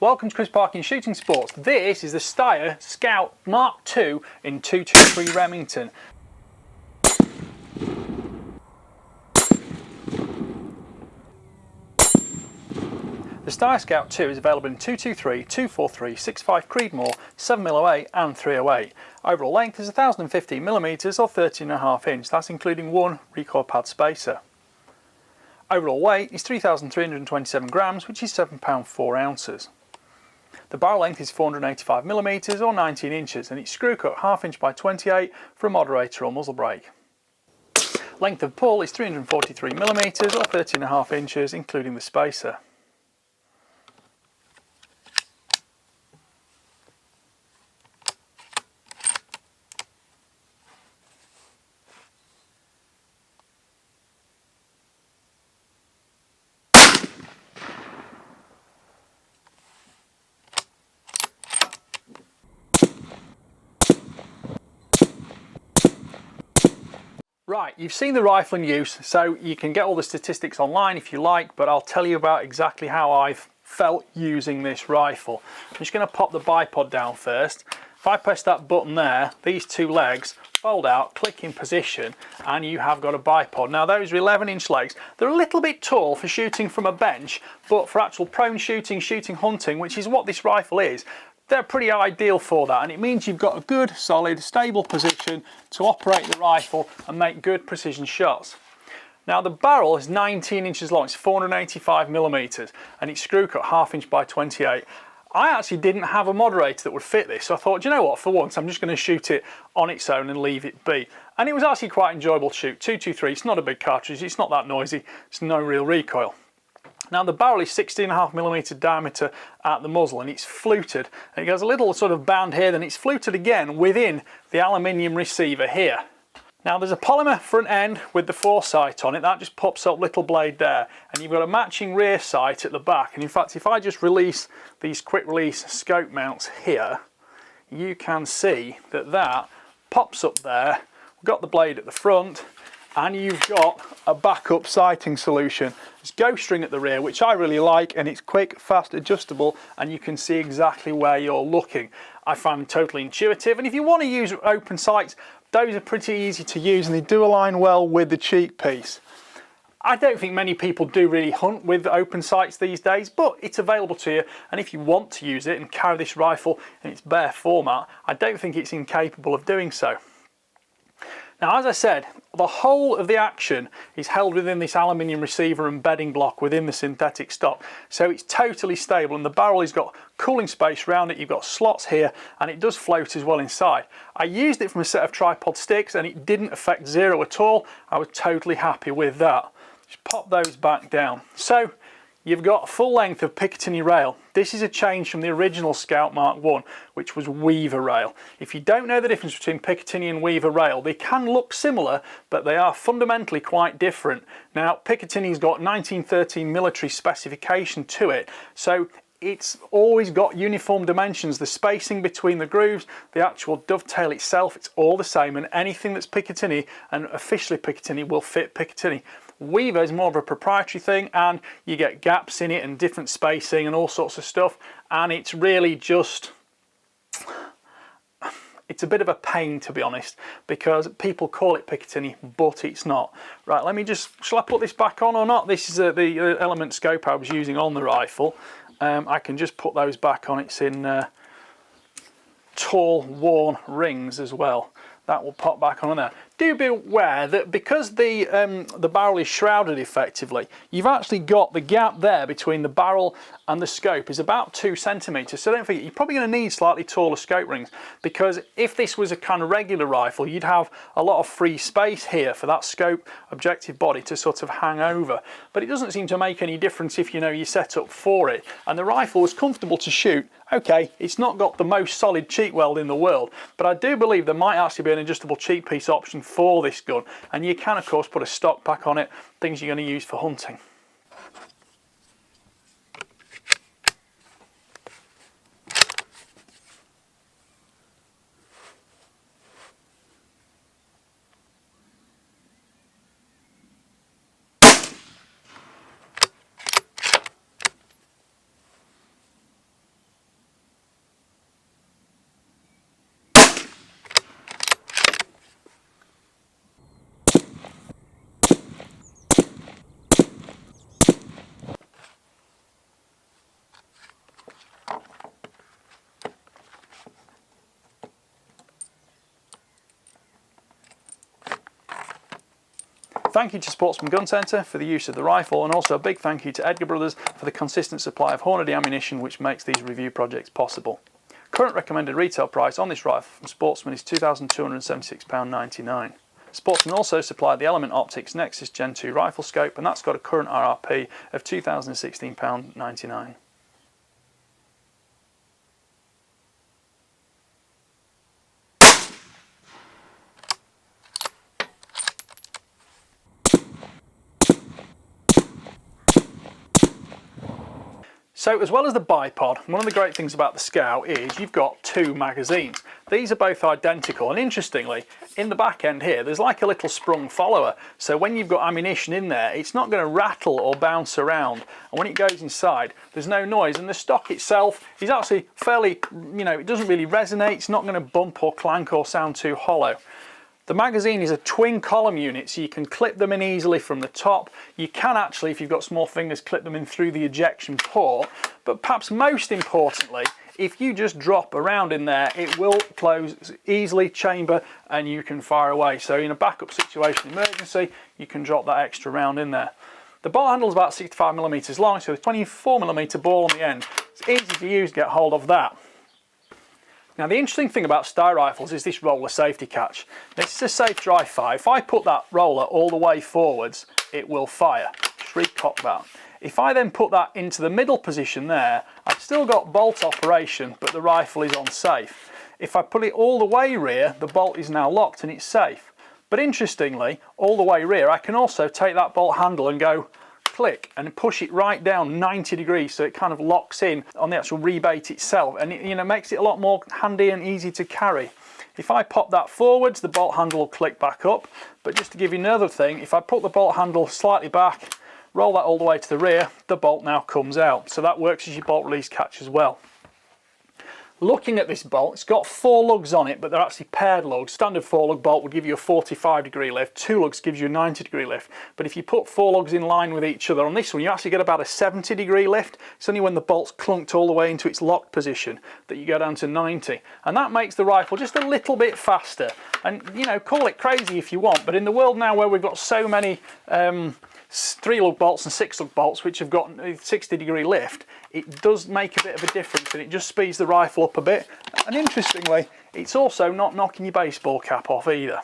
Welcome to Chris Parkin Shooting Sports. This is the Steyr Scout Mark II in 223 Remington. The Steyr Scout II is available in 223, 243, 65 Creedmoor, 7mm08 and 308. Overall length is 1015mm or 13.5 inch. That's including one recoil pad spacer. Overall weight is 3,327 grams, which is 7 pounds 4 ounces. The barrel length is 485mm or 19 inches and it's screw cut 1/2 inch by 28 for a moderator or muzzle brake. Length of pull is 343mm or 13.5 inches including the spacer. Right, you've seen the rifle in use, so you can get all the statistics online if you like, but I'll tell you about exactly how I've felt using this rifle. I'm just going to pop the bipod down first. If I press that button there, these two legs fold out, click in position, and you have got a bipod. Now those are 11-inch legs. They're a little bit tall for shooting from a bench, but for actual prone shooting, hunting, which is what this rifle is, they're pretty ideal for that, and it means you've got a good, solid, stable position to operate the rifle and make good precision shots. Now the barrel is 19 inches long, it's 485mm, and it's screw cut 1/2 inch by 28. I actually didn't have a moderator that would fit this, so I thought, you know what, for once I'm just going to shoot it on its own and leave it be. And it was actually quite enjoyable to shoot. 223, it's not a big cartridge, it's not that noisy, it's no real recoil. Now the barrel is 16.5mm diameter at the muzzle and it's fluted. And it has a little sort of band here, then it's fluted again within the aluminium receiver here. Now there's a polymer front end with the foresight on it, that just pops up little blade there, and you've got a matching rear sight at the back. And in fact, if I just release these quick release scope mounts here, you can see that that pops up there. We've got the blade at the front, and you've got a backup sighting solution. It's ghost string at the rear, which I really like, and it's quick, fast, adjustable, and you can see exactly where you're looking. I find them totally intuitive, and if you want to use open sights, those are pretty easy to use and they do align well with the cheek piece. I don't think many people do really hunt with open sights these days, but it's available to you, and if you want to use it and carry this rifle in its bare format, I don't think it's incapable of doing so. Now, as I said, the whole of the action is held within this aluminium receiver and bedding block within the synthetic stock, so it's totally stable, and the barrel has got cooling space around it. You've got slots here and it does float as well inside. I used it from a set of tripod sticks and it didn't affect zero at all. I was totally happy with that. Just pop those back down. So you've got full length of Picatinny rail. This is a change from the original Scout Mark I, which was Weaver rail. If you don't know the difference between Picatinny and Weaver rail, they can look similar, but they are fundamentally quite different. Now, Picatinny's got 1913 military specification to it, so it's always got uniform dimensions. The spacing between the grooves, the actual dovetail itself, it's all the same, and anything that's Picatinny and officially Picatinny will fit Picatinny. Weaver is more of a proprietary thing, and you get gaps in it and different spacing and all sorts of stuff, and it's really just, it's a bit of a pain, to be honest, because people call it Picatinny but it's not. Right, let me just, shall I put this back on or not? This is the element scope I was using on the rifle. I can just put those back on. It's in tall worn rings as well. That will pop back on there. Do be aware that because the barrel is shrouded effectively, you've actually got the gap there between the barrel and the scope is about 2 centimeters. So don't forget, you're probably going to need slightly taller scope rings, because if this was a kind of regular rifle, you'd have a lot of free space here for that scope objective body to sort of hang over. But it doesn't seem to make any difference if you know you set up for it. And the rifle was comfortable to shoot. Okay, it's not got the most solid cheek weld in the world, but I do believe there might actually be an adjustable cheek piece option for this gun, and you can of course put a stock pack on it, things you're going to use for hunting. Thank you to Sportsman Gun Centre for the use of the rifle, and also a big thank you to Edgar Brothers for the consistent supply of Hornady ammunition which makes these review projects possible. Current recommended retail price on this rifle from Sportsman is £2,276.99. Sportsman also supplied the Element Optics Nexus Gen 2 rifle scope, and that's got a current RRP of £2,016.99. So as well as the bipod, one of the great things about the Scout is you've got two magazines. These are both identical, and interestingly, in the back end here, there's like a little sprung follower. So when you've got ammunition in there, it's not going to rattle or bounce around. And when it goes inside, there's no noise. And the stock itself is actually fairly, it doesn't really resonate. It's not going to bump or clank or sound too hollow. The magazine is a twin column unit, so you can clip them in easily from the top. You can actually, if you've got small fingers, clip them in through the ejection port. But perhaps most importantly, if you just drop around in there, it will close easily, chamber, and you can fire away. So in a backup situation, emergency, you can drop that extra round in there. The bolt handle is about 65mm long, so there's 24mm ball on the end. It's easy to use, get hold of that. Now the interesting thing about Steyr rifles is this roller safety catch. This is a safe dry fire. If I put that roller all the way forwards, it will fire. Just recock that. If I then put that into the middle position there, I've still got bolt operation, but the rifle is unsafe. If I put it all the way rear, the bolt is now locked and it's safe. But interestingly, all the way rear, I can also take that bolt handle and go click and push it right down 90 degrees, so it kind of locks in on the actual rebate itself, and it makes it a lot more handy and easy to carry. If I pop that forwards, the bolt handle will click back up. But just to give you another thing, if I put the bolt handle slightly back, roll that all the way to the rear, the bolt now comes out. So that works as your bolt release catch as well. Looking at this bolt, it's got 4 lugs on it, but they're actually paired lugs. Standard 4-lug bolt would give you a 45-degree lift, 2 lugs gives you a 90-degree lift. But if you put 4 lugs in line with each other on this one, you actually get about a 70-degree lift. It's only when the bolt's clunked all the way into its locked position that you go down to 90. And that makes the rifle just a little bit faster. And call it crazy if you want, but in the world now where we've got so many 3-lug bolts and 6-lug bolts which have got a 60-degree lift, it does make a bit of a difference, and it just speeds the rifle up a bit. And interestingly, it's also not knocking your baseball cap off either.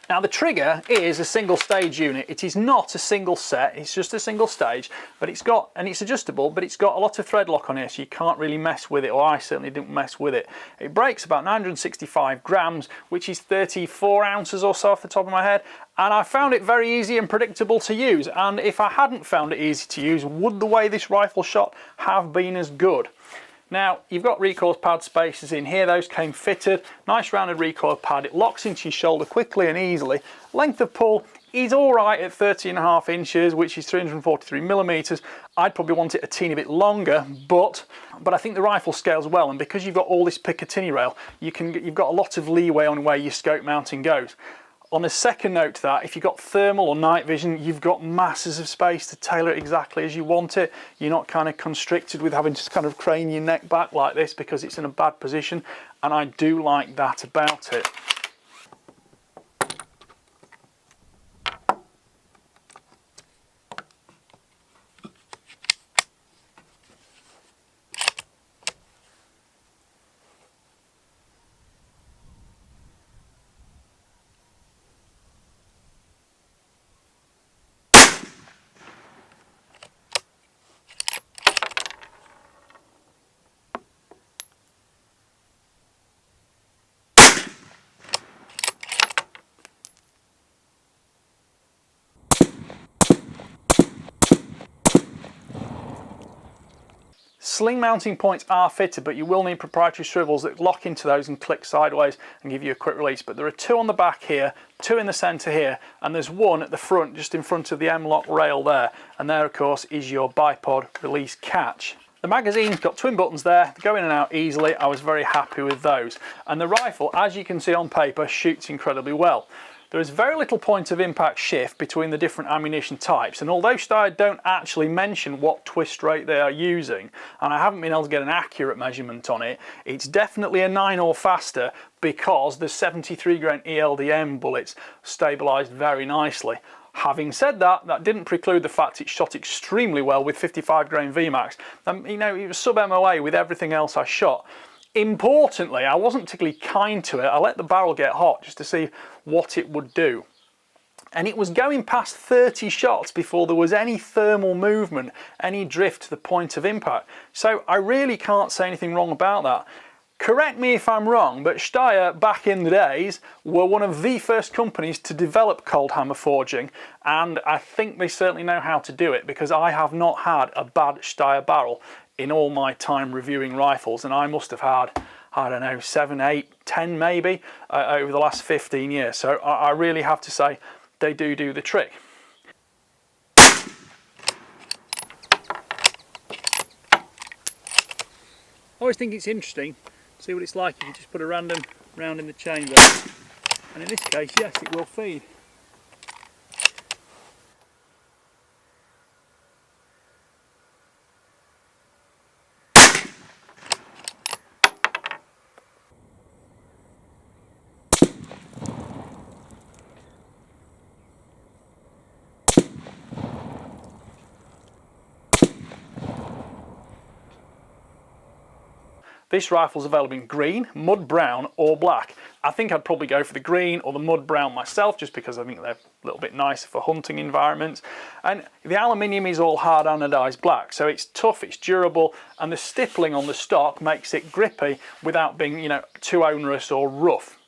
Now the trigger is a single stage unit. It is not a single set, it's just a single stage, but it's adjustable, but it's got a lot of thread lock on here, so you can't really mess with it, or I certainly didn't mess with it. It breaks about 965 grams, which is 34 ounces or so off the top of my head, and I found it very easy and predictable to use. And if I hadn't found it easy to use, would the way this rifle shot have been as good? Now, you've got recoil pad spacers in here, those came fitted, nice rounded recoil pad, it locks into your shoulder quickly and easily. Length of pull is alright at 30.5 inches, which is 343mm. I'd probably want it a teeny bit longer, but I think the rifle scales well, and because you've got all this Picatinny rail, you've got a lot of leeway on where your scope mounting goes. On a second note to that, if you've got thermal or night vision, you've got masses of space to tailor it exactly as you want it. You're not kind of constricted with having to kind of crane your neck back like this because it's in a bad position, and I do like that about it. Sling mounting points are fitted, but you will need proprietary swivels that lock into those and click sideways and give you a quick release. But there are 2 on the back here, 2 in the centre here, and there's 1 at the front, just in front of the M-lock rail there. And there, of course, is your bipod release catch. The magazine's got twin buttons there, they go in and out easily. I was very happy with those. And the rifle, as you can see on paper, shoots incredibly well. There is very little point of impact shift between the different ammunition types, and although Steyr don't actually mention what twist rate they are using, and I haven't been able to get an accurate measurement on it, it's definitely a 9 or faster because the 73 grain ELDM bullets stabilised very nicely. Having said that, that didn't preclude the fact it shot extremely well with 55 grain VMAX. You know, it was sub MOA with everything else I shot. Importantly, I wasn't particularly kind to it. I let the barrel get hot just to see what it would do. And it was going past 30 shots before there was any thermal movement, any drift to the point of impact. So I really can't say anything wrong about that. Correct me if I'm wrong, but Steyr back in the days were one of the first companies to develop cold hammer forging, and I think they certainly know how to do it, because I have not had a bad Steyr barrel in all my time reviewing rifles, and I must have had, I don't know, 7, 8, 10 maybe over the last 15 years. So I really have to say they do the trick. I always think it's interesting to see what it's like if you just put a random round in the chamber, and in this case, yes, it will feed. This rifle's available in green, mud brown or black. I think I'd probably go for the green or the mud brown myself, just because I think they're a little bit nicer for hunting environments. And the aluminium is all hard anodized black, so it's tough, it's durable, and the stippling on the stock makes it grippy without being, you know, too onerous or rough.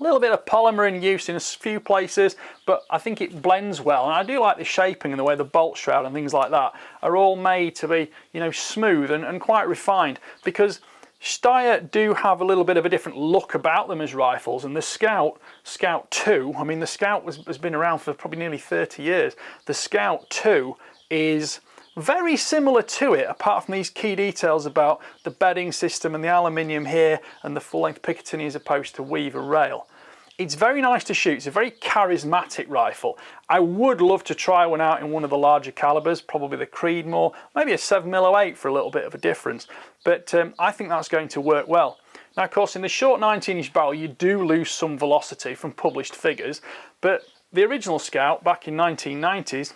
A little bit of polymer in use in a few places, but I think it blends well, and I do like the shaping and the way the bolt shroud and things like that are all made to be, you know, smooth and quite refined, because Steyr do have a little bit of a different look about them as rifles, and the Scout II, I mean the Scout has been around for probably nearly 30 years. The Scout II is very similar to it, apart from these key details about the bedding system and the aluminium here and the full-length Picatinny as opposed to weaver rail. It's very nice to shoot. It's a very charismatic rifle. I would love to try one out in one of the larger calibers, probably the Creedmoor, maybe a 7mm08 for a little bit of a difference, but I think that's going to work well. Now, of course, in the short 19-inch barrel, you do lose some velocity from published figures, but the original Scout back in 1990s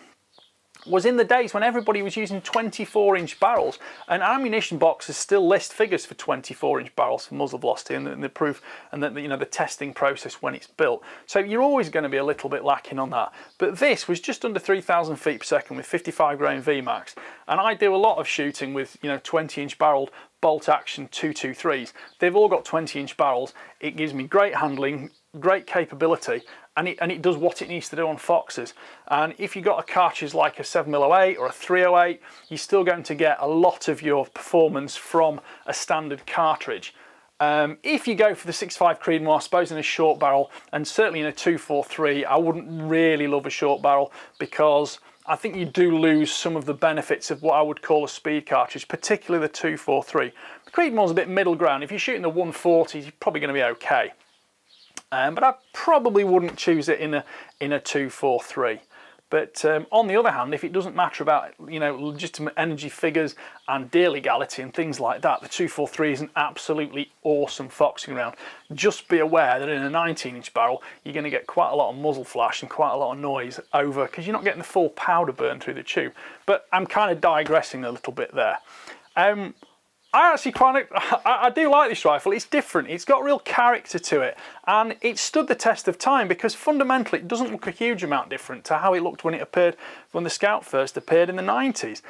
was in the days when everybody was using 24-inch barrels, and ammunition boxes still list figures for 24-inch barrels for muzzle velocity and the proof and the, you know, the testing process when it's built. So you're always going to be a little bit lacking on that. But this was just under 3,000 feet per second with 55 grain VMAX, and I do a lot of shooting with, you know, 20-inch barreled bolt action 223s. They've all got 20-inch barrels. It gives me great handling, great capability, and it does what it needs to do on foxes. And if you've got a cartridge like a 7mm08 or a 308, you're still going to get a lot of your performance from a standard cartridge. If you go for the 6.5 Creedmoor, I suppose in a short barrel, and certainly in a 243, I wouldn't really love a short barrel, because I think you do lose some of the benefits of what I would call a speed cartridge, particularly the 243. The Creedmoor's a bit middle ground. If you're shooting the 140s, you're probably going to be okay. But I probably wouldn't choose it in a 243. But on the other hand, if it doesn't matter about, you know, legitimate energy figures and deer legality and things like that, the 243 is an absolutely awesome foxing round. Just be aware that in a 19-inch barrel, you're going to get quite a lot of muzzle flash and quite a lot of noise over, because you're not getting the full powder burn through the tube. But I'm kind of digressing a little bit there. I actually I do like this rifle. It's different, it's got real character to it, and it stood the test of time, because fundamentally it doesn't look a huge amount different to how it looked when it appeared, when the Scout first appeared in the 90s.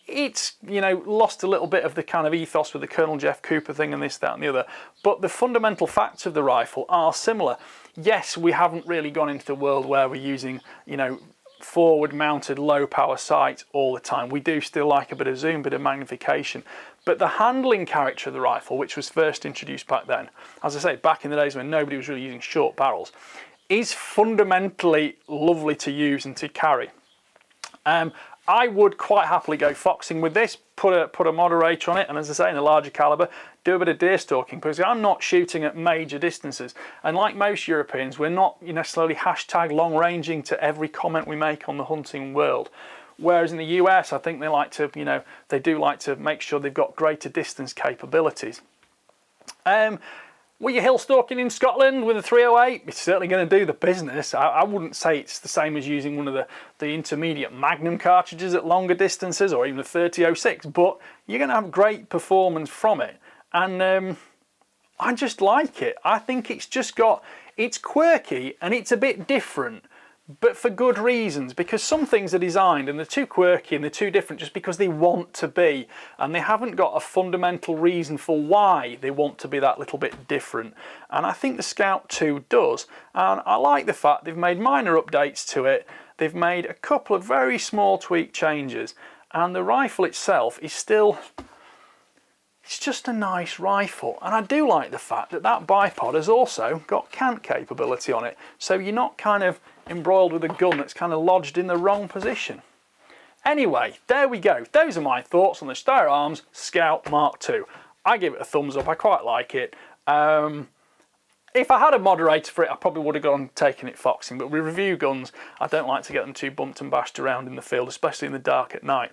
It's, you know, lost a little bit of the kind of ethos with the Colonel Jeff Cooper thing and this, that and the other, but the fundamental facts of the rifle are similar. Yes, we haven't really gone into the world where we're using, you know, forward mounted low power sights all the time. We do still like a bit of zoom, bit of magnification, but the handling character of the rifle, which was first introduced back then, as I say, back in the days when nobody was really using short barrels, is fundamentally lovely to use and to carry. I would quite happily go foxing with this, put a moderator on it, and as I say, in a larger caliber, do a bit of deer stalking, because I'm not shooting at major distances. And like most Europeans, we're not necessarily hashtag long ranging to every comment we make on the hunting world. Whereas in the US, I think they like to, they do like to make sure they've got greater distance capabilities. Were you hill stalking in Scotland with a 308? It's certainly going to do the business. I wouldn't say it's the same as using one of the intermediate Magnum cartridges at longer distances, or even a 3006, but you're going to have great performance from it. And I just like it. I think it's quirky and it's a bit different, but for good reasons, because some things are designed and they're too quirky and they're too different just because they want to be, and they haven't got a fundamental reason for why they want to be that little bit different. And I think the Scout II does, and I like the fact they've made minor updates to it. They've made a couple of very small tweak changes, and the rifle itself is still, it's just a nice rifle. And I do like the fact that that bipod has also got cant capability on it, so you're not kind of embroiled with a gun that's kind of lodged in the wrong position. Anyway, there we go. Those are my thoughts on the Steyr Arms Scout Mark II. I give it a thumbs up. I quite like it. If I had a moderator for it, I probably would have gone taking it foxing, but with review guns, I don't like to get them too bumped and bashed around in the field, especially in the dark at night.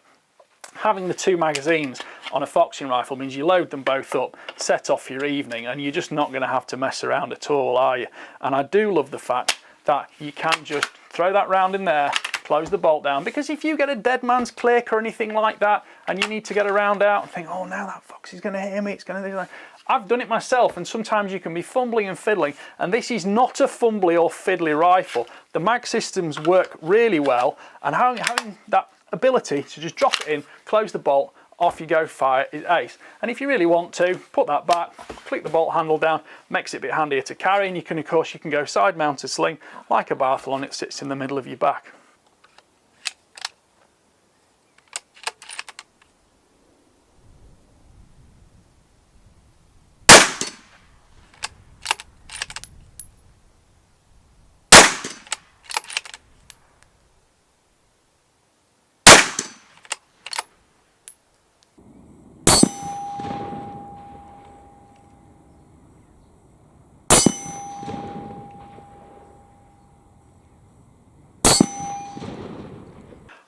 Having the two magazines on a foxing rifle means you load them both up, set off your evening, and you're just not going to have to mess around at all, are you? And I do love the fact that you can just throw that round in there, close the bolt down, because if you get a dead man's click or anything like that, and you need to get a round out and think, oh, now that fox is going to hear me, it's going to do that. I've done it myself, and sometimes you can be fumbling and fiddling, and this is not a fumbly or fiddly rifle. The mag systems work really well, and having that ability to just drop it in, close the bolt, off you go, fire is ace. And if you really want to, put that back, click the bolt handle down, makes it a bit handier to carry, and you can, of course, you can go side mounted sling like a Barthelon. It sits in the middle of your back.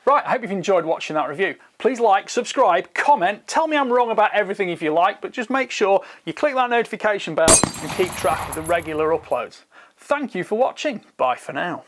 Right, I hope you've enjoyed watching that review. Please like, subscribe, comment, tell me I'm wrong about everything if you like, but just make sure you click that notification bell and keep track of the regular uploads. Thank you for watching. Bye for now.